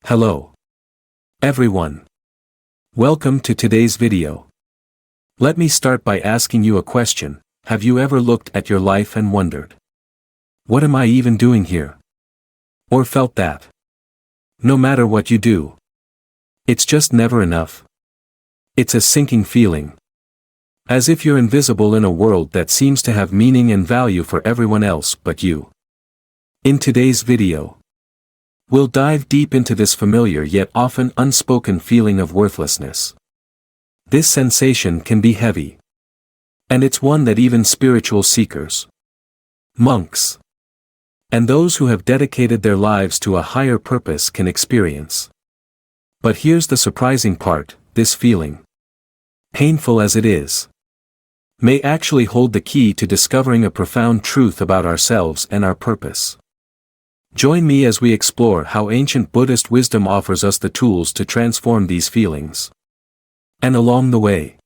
Hello, everyone. Welcome to today's video. Let me start by asking you a question. Have you ever looked at your life and wondered, what am I even doing here? Or felt that, no matter what you do, it's just never enough. It's a sinking feeling. As if you're invisible in a world that seems to have meaning and value for everyone else but you. In today's video, we'll dive deep into this familiar yet often unspoken feeling of worthlessness. This sensation can be heavy. And it's one that even spiritual seekers, monks, and those who have dedicated their lives to a higher purpose can experience. But here's the surprising part, this feeling, painful as it is, may actually hold the key to discovering a profound truth about ourselves and our purpose. Join me as we explore how ancient Buddhist wisdom offers us the tools to transform these feelings. And along the way,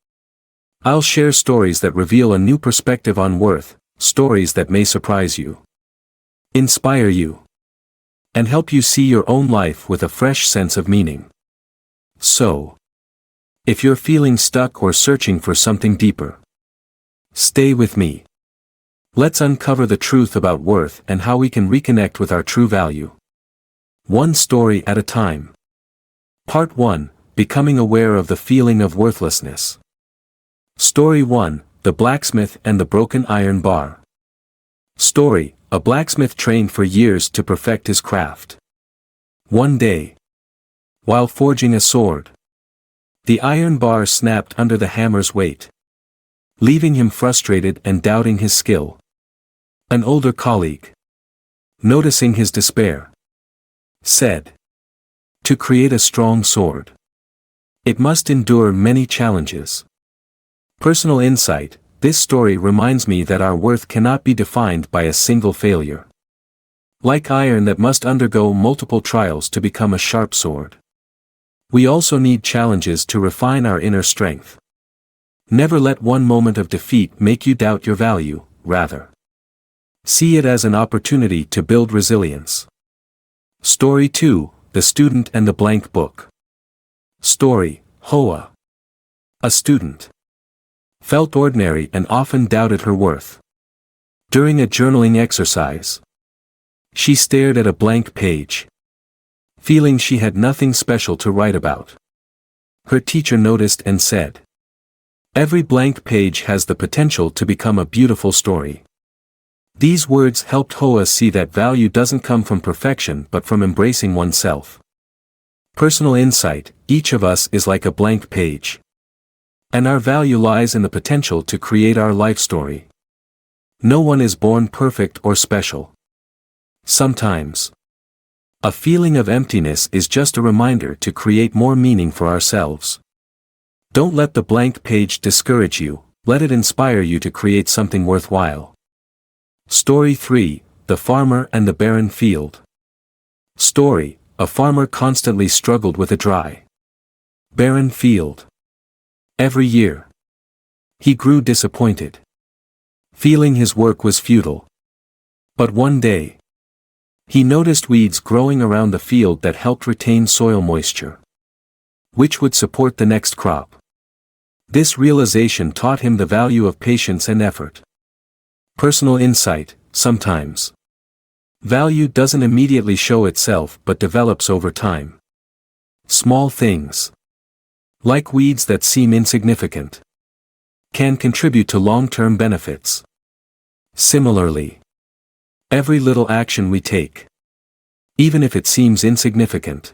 I'll share stories that reveal a new perspective on worth, stories that may surprise you, inspire you, and help you see your own life with a fresh sense of meaning. So, if you're feeling stuck or searching for something deeper, stay with me. Let's uncover the truth about worth and how we can reconnect with our true value. One story at a time. Part 1, Becoming Aware of the Feeling of Worthlessness. Story 1, The Blacksmith and the Broken Iron Bar. Story, a blacksmith trained for years to perfect his craft. One day, while forging a sword, the iron bar snapped under the hammer's weight, leaving him frustrated and doubting his skill. An older colleague, noticing his despair, said, "To create a strong sword, it must endure many challenges." Personal insight, this story reminds me that our worth cannot be defined by a single failure. Like iron that must undergo multiple trials to become a sharp sword, we also need challenges to refine our inner strength. Never let one moment of defeat make you doubt your value, rather, see it as an opportunity to build resilience. Story 2, The Student and the Blank Book. Story, Hoa, a student, felt ordinary and often doubted her worth. During a journaling exercise, she stared at a blank page, feeling she had nothing special to write about. Her teacher noticed and said, "Every blank page has the potential to become a beautiful story." These words helped Hoa see that value doesn't come from perfection but from embracing oneself. Personal insight, each of us is like a blank page. And our value lies in the potential to create our life story. No one is born perfect or special. Sometimes, a feeling of emptiness is just a reminder to create more meaning for ourselves. Don't let the blank page discourage you, let it inspire you to create something worthwhile. Story 3, The Farmer and the Barren Field. Story, a farmer constantly struggled with a dry, barren field. Every year, he grew disappointed, feeling his work was futile. But one day, he noticed weeds growing around the field that helped retain soil moisture, which would support the next crop. This realization taught him the value of patience and effort. Personal insight, sometimes, value doesn't immediately show itself but develops over time. Small things, like weeds that seem insignificant, can contribute to long-term benefits. Similarly, every little action we take, even if it seems insignificant,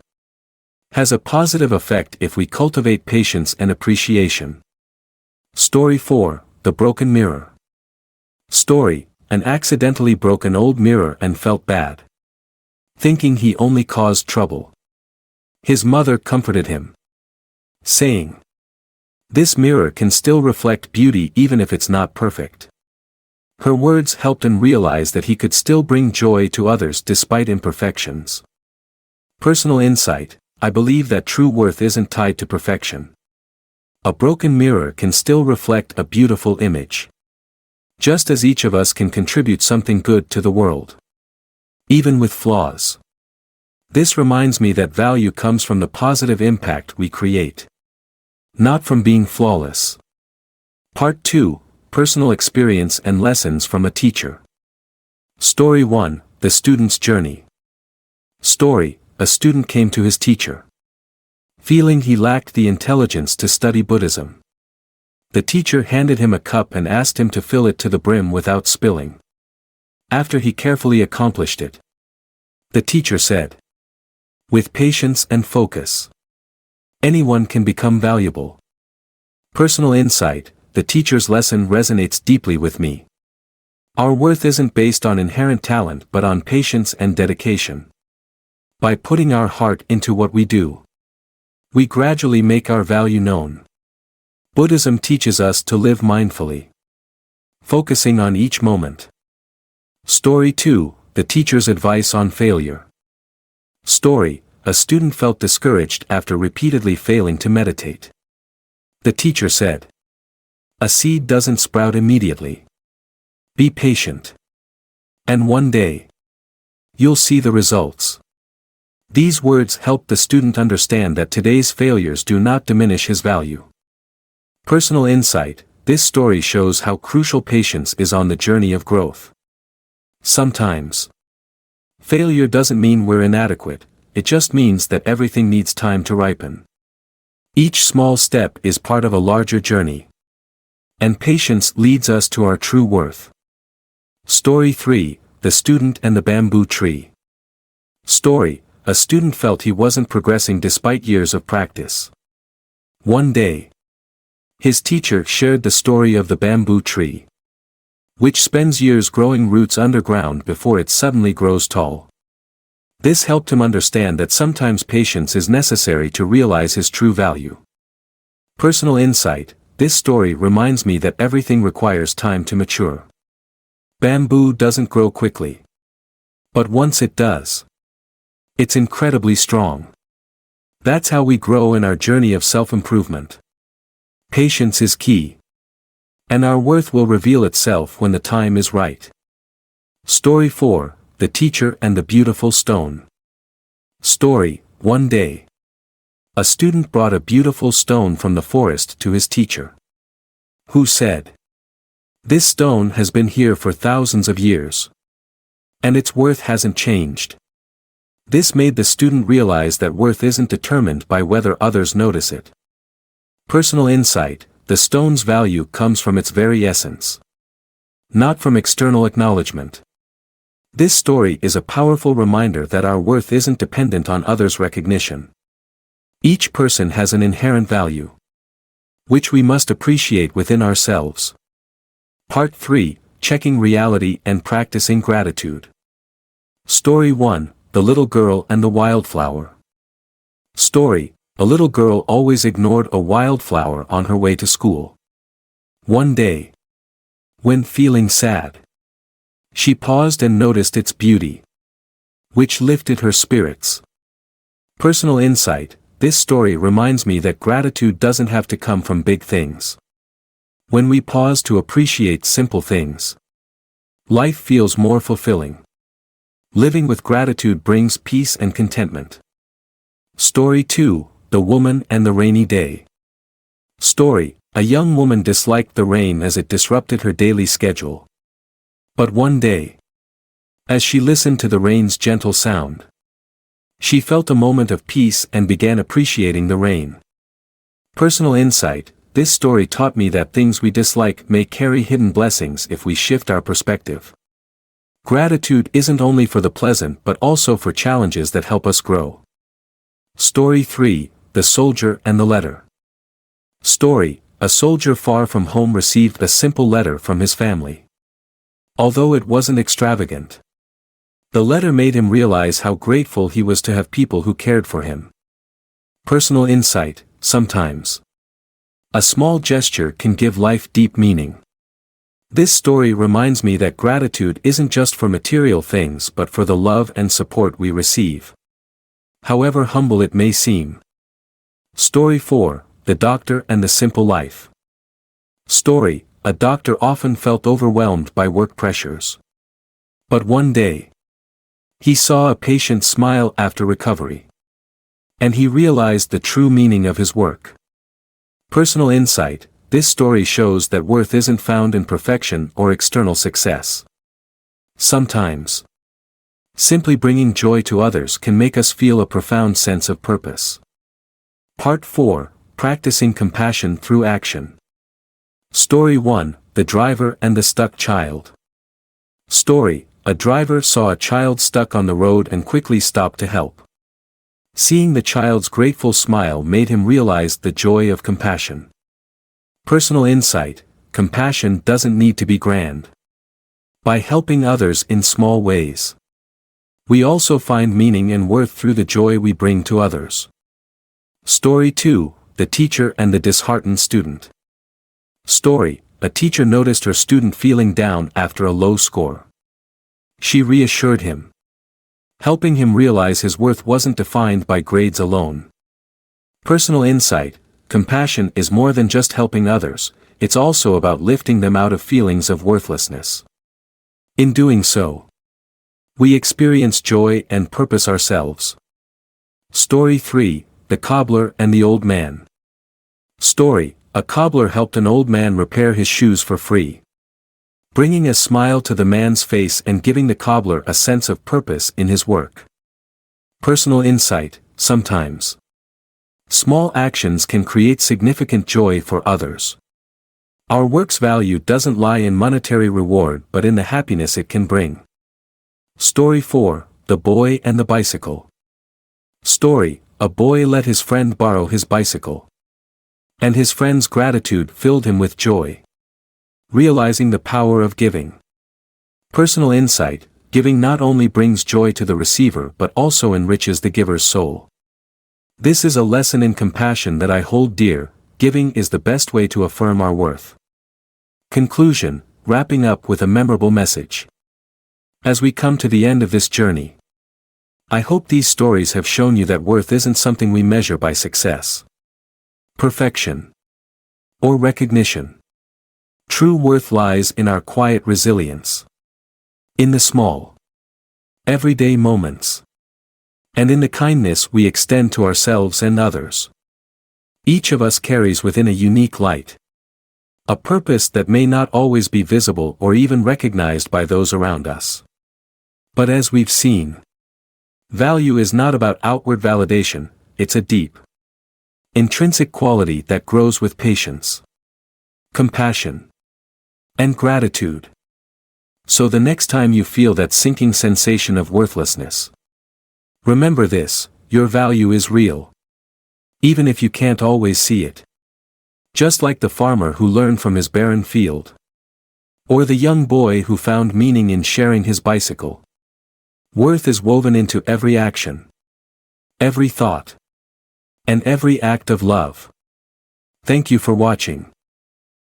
has a positive effect if we cultivate patience and appreciation. Story 4, The Broken Mirror. Story, an accidentally broke an old mirror and felt bad, thinking he only caused trouble. His mother comforted him, saying, "This mirror can still reflect beauty even if it's not perfect." Her words helped him realize that he could still bring joy to others despite imperfections. Personal insight, I believe that true worth isn't tied to perfection. A broken mirror can still reflect a beautiful image. Just as each of us can contribute something good to the world, even with flaws. This reminds me that value comes from the positive impact we create, not from being flawless. Part 2, Personal Experience and Lessons from a Teacher. Story 1, The Student's Journey. Story, a student came to his teacher, feeling he lacked the intelligence to study Buddhism. The teacher handed him a cup and asked him to fill it to the brim without spilling. After he carefully accomplished it, the teacher said, "With patience and focus, anyone can become valuable." Personal insight, the teacher's lesson resonates deeply with me. Our worth isn't based on inherent talent but on patience and dedication. By putting our heart into what we do, we gradually make our value known. Buddhism teaches us to live mindfully, focusing on each moment. Story 2, The Teacher's Advice on Failure. Story, a student felt discouraged after repeatedly failing to meditate. The teacher said, "A seed doesn't sprout immediately. Be patient. And one day, you'll see the results." These words helped the student understand that today's failures do not diminish his value. Personal insight, this story shows how crucial patience is on the journey of growth. Sometimes, failure doesn't mean we're inadequate, it just means that everything needs time to ripen. Each small step is part of a larger journey, and patience leads us to our true worth. Story 3, The Student and the Bamboo Tree. Story, a student felt he wasn't progressing despite years of practice. One day, his teacher shared the story of the bamboo tree, which spends years growing roots underground before it suddenly grows tall. This helped him understand that sometimes patience is necessary to realize his true value. Personal insight, this story reminds me that everything requires time to mature. Bamboo doesn't grow quickly, but once it does, it's incredibly strong. That's how we grow in our journey of self-improvement. Patience is key, and our worth will reveal itself when the time is right. Story 4, The Teacher and the Beautiful Stone. Story, one day, a student brought a beautiful stone from the forest to his teacher, who said, "This stone has been here for thousands of years, and its worth hasn't changed." This made the student realize that worth isn't determined by whether others notice it. Personal insight, the stone's value comes from its very essence, not from external acknowledgement. This story is a powerful reminder that our worth isn't dependent on others' recognition. Each person has an inherent value, which we must appreciate within ourselves. Part 3, Checking Reality and Practicing Gratitude. Story 1, The Little Girl and the Wildflower. Story, a little girl always ignored a wildflower on her way to school. One day, when feeling sad, she paused and noticed its beauty, which lifted her spirits. Personal insight, this story reminds me that gratitude doesn't have to come from big things. When we pause to appreciate simple things, life feels more fulfilling. Living with gratitude brings peace and contentment. Story 2, The Woman and the Rainy Day. Story, a young woman disliked the rain as it disrupted her daily schedule. But one day, as she listened to the rain's gentle sound, she felt a moment of peace and began appreciating the rain. Personal insight, this story taught me that things we dislike may carry hidden blessings if we shift our perspective. Gratitude isn't only for the pleasant but also for challenges that help us grow. Story 3, The Soldier and the Letter. Story, a soldier far from home received a simple letter from his family. Although it wasn't extravagant, the letter made him realize how grateful he was to have people who cared for him. Personal insight, sometimes a small gesture can give life deep meaning. This story reminds me that gratitude isn't just for material things but for the love and support we receive, however humble it may seem. Story 4, The Doctor and the Simple Life. Story, a doctor often felt overwhelmed by work pressures. But one day, He saw a patient smile after recovery. And he realized the true meaning of his work. Personal insight: this story shows that worth isn't found in perfection or external success. Sometimes, simply bringing joy to others can make us feel a profound sense of purpose. Part 4: Practicing Compassion Through Action. Story 1: The Driver and the Stuck Child. Story: a driver saw a child stuck on the road and quickly stopped to help. Seeing the child's grateful smile made him realize the joy of compassion. Personal insight: compassion doesn't need to be grand. By helping others in small ways, we also find meaning and worth through the joy we bring to others. Story 2: The Teacher and the Disheartened Student. Story: a teacher noticed her student feeling down after a low score. She reassured him, helping him realize his worth wasn't defined by grades alone. Personal insight: compassion is more than just helping others, it's also about lifting them out of feelings of worthlessness. In doing so, we experience joy and purpose ourselves. Story 3: The Cobbler and the Old Man. Story: a cobbler helped an old man repair his shoes for free, bringing a smile to the man's face and giving the cobbler a sense of purpose in his work. Personal insight: sometimes small actions can create significant joy for others. Our work's value doesn't lie in monetary reward but in the happiness it can bring. Story 4: The Boy and the Bicycle. Story: a boy let his friend borrow his bicycle, and his friend's gratitude filled him with joy. Realizing the power of giving. Personal insight: giving not only brings joy to the receiver but also enriches the giver's soul. This is a lesson in compassion that I hold dear: giving is the best way to affirm our worth. Conclusion: wrapping up with a memorable message. As we come to the end of this journey, I hope these stories have shown you that worth isn't something we measure by success, perfection, or recognition. True worth lies in our quiet resilience, in the small, everyday moments, and in the kindness we extend to ourselves and others. Each of us carries within a unique light, a purpose that may not always be visible or even recognized by those around us. But as we've seen, value is not about outward validation, it's a deep, intrinsic quality that grows with patience, compassion, and gratitude. So the next time you feel that sinking sensation of worthlessness, remember this: your value is real, even if you can't always see it. Just like the farmer who learned from his barren field, or the young boy who found meaning in sharing his bicycle, worth is woven into every action, every thought, and every act of love. Thank you for watching.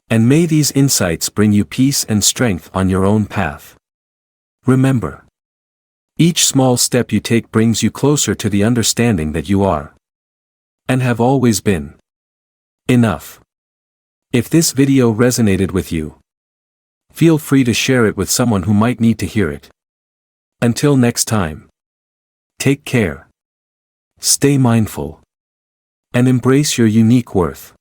And may these insights bring you peace and strength on your own path. Remember, each small step you take brings you closer to the understanding that you are, and have always been, enough. If this video resonated with you, feel free to share it with someone who might need to hear it. Until next time, take care, stay mindful, and embrace your unique worth.